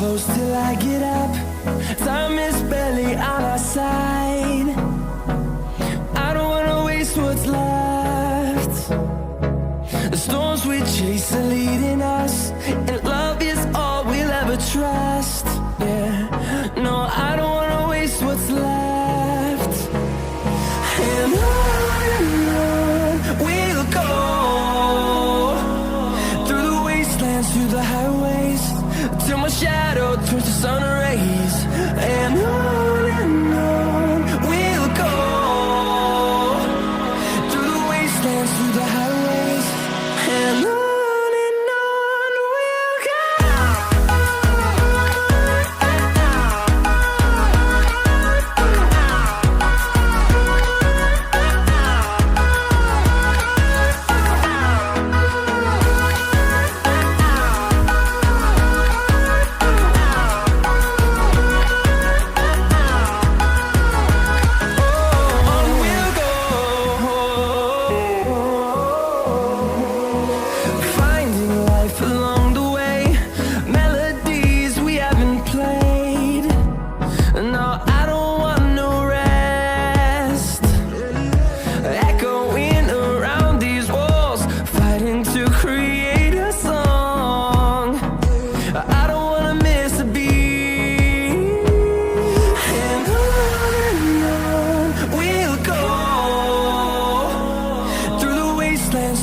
close till I get up. Time is barely on our side. I don't wanna waste what's left. The storms we chase are leading us, and love is all we'll ever trust. Yeah, no, I don't wanna waste what's left. And on we'll go, through the wastelands, through the highways, till my shadow turns to sun rays. And on we'll go, through the wastelands, through the highways, and on we'll go.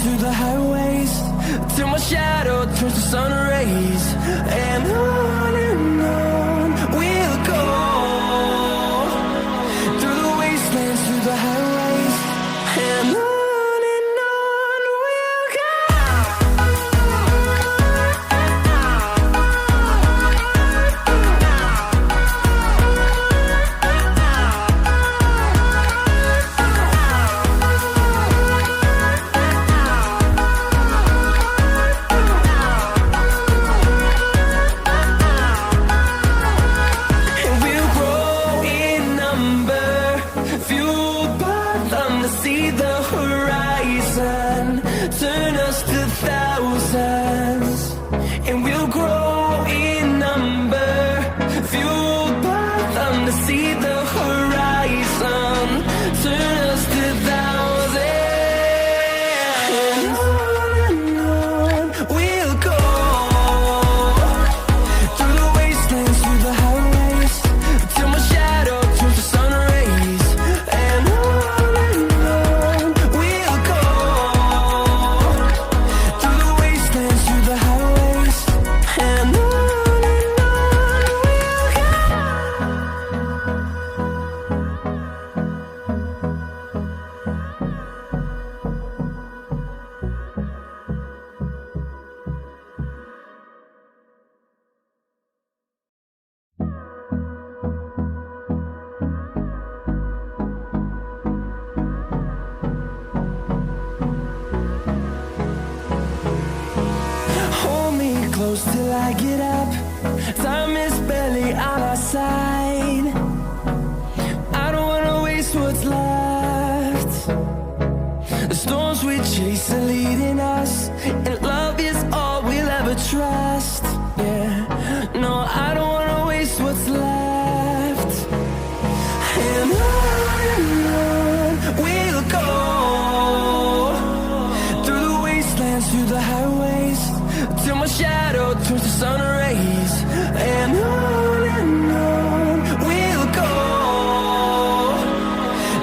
Through the highways, till my shadow turns to sun rays. And on we'll go, through the wastelands, through the highways, and on we'll go. See the horizon, turn us to thousands, and we'll grow in number, fueled by them to see the horizon, turn us to thousands. And on we'll go, through the wastelands, through the highways, till my shadow turns to sun rays. And close till I get up. Time is barely on our side. I don't wanna waste what's left. The storms we chase are leading us, and love is all we'll ever trust. Yeah, no, I don't wanna waste what's left. And on we'll go, through the wastelands, through the highways, till my shadow turns to sun rays. And on we'll go,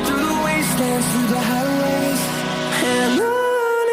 through the wastelands, through the highways, and on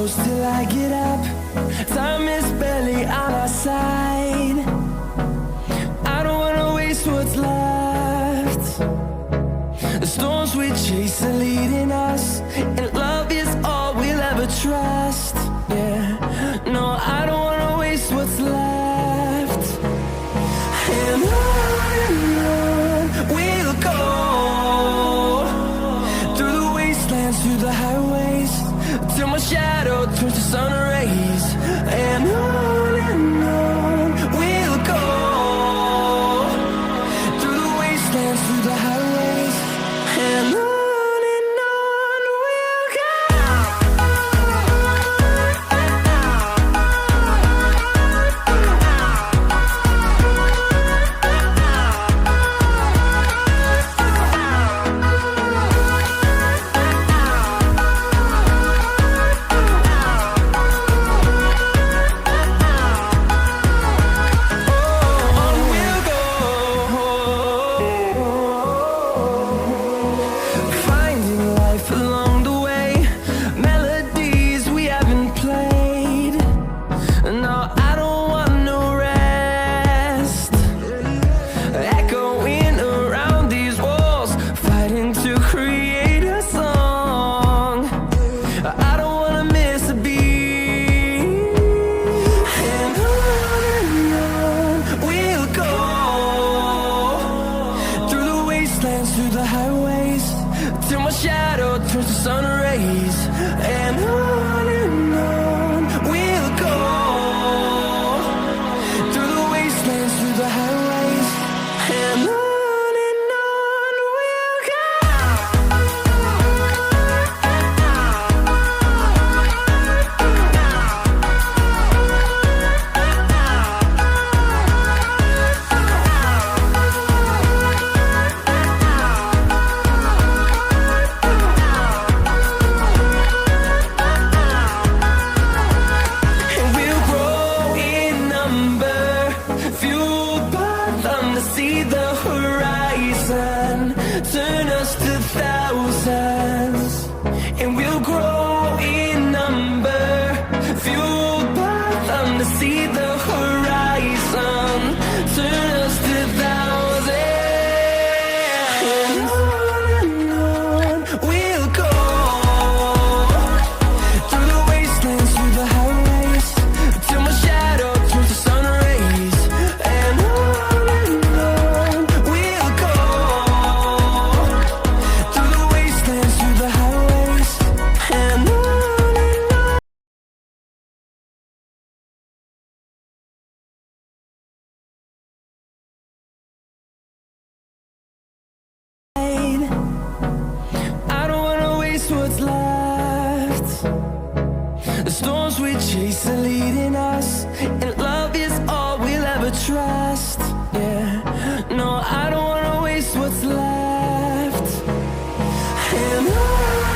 close till I get up. Time is barely on our side. I don't wanna waste what's left. The storms we chase are leading us, and love is all we'll ever trust. Yeah, no, I don't wanna waste what's left. And on we'll go, through the wastelands, through the highways, till my shadow turns to sun rays. And on we'll go, through the wastelands, through the highways, and on we'll go. Through the highways, till my shadow turns to sun rays. And on we'll go, through the wastelands, through the highways, and on we'll go. See the horizon turn us to thousands, and we'll grow in number, fueled by them. To see the horizon turn us to thousands, and on we'll go, through the wastelands, through the highways, till my shadow turns to sun rays. And I don't wanna waste what's left. The storms we chase are leading us, and love is all we'll ever trust. Yeah, no, I don't wanna waste what's left. And on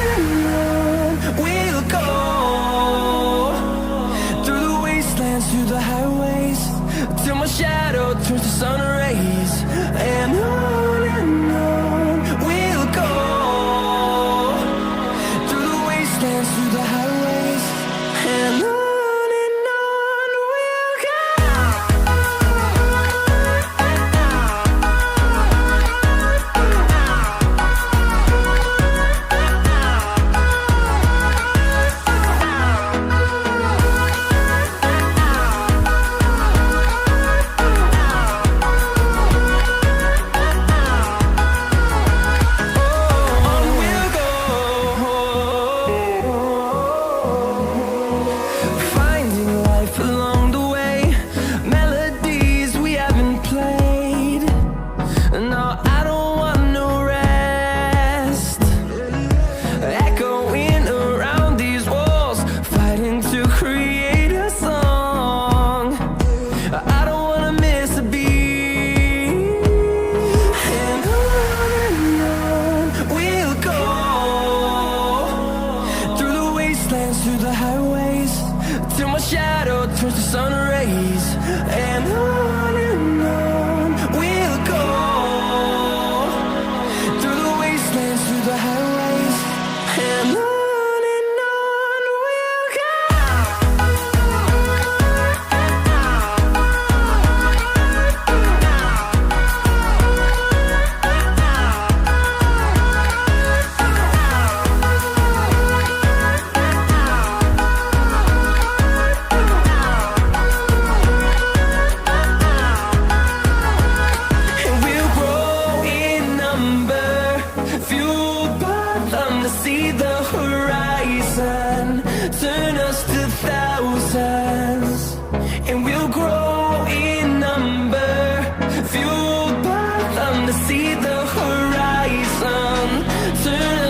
we'll go, through the wastelands, through the highways, till my shadow turns to sun rays. And on we'll go, through the wastelands, through the highways, and on we'll go. see the horizon, turn